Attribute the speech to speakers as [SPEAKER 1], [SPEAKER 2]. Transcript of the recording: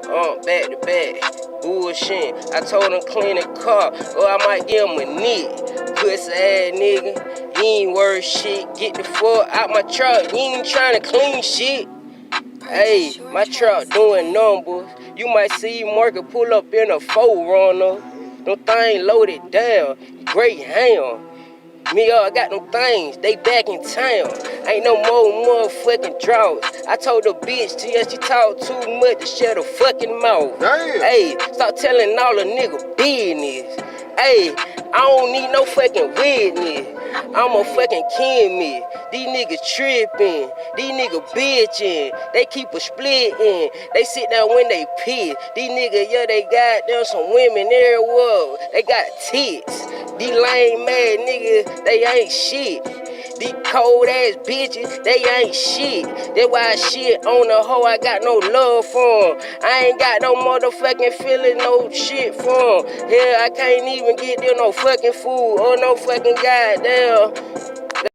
[SPEAKER 1] Back to back, bullshit. I told him clean the car, or I might give him a nick. Pussy ass nigga, you ain't worth shit. Get the fuck out my truck, you ain't tryna clean shit. Hey, my truck doing numbers. You might see Market pull up in a 4Runner. Them things loaded down, great ham. Me, I got them things, they back in town. Ain't no more motherfucking droughts. I told the bitch, she talk too much to shut her fucking mouth.
[SPEAKER 2] Damn.
[SPEAKER 1] Hey, stop telling all the nigga business. Hey, I don't need no fucking witness. I'm a fucking chemist. These niggas tripping. These niggas bitching. They keep a splitting. They sit down when they piss. These niggas, yeah, they got them some women everywhere. They got tits. These lame mad niggas, they ain't shit. These cold ass bitches, they ain't shit. That's why I shit on the hoe, I got no love for 'em. I ain't got no motherfucking feeling, no shit for 'em. Hell, I can't even get them no fucking food or no fucking goddamn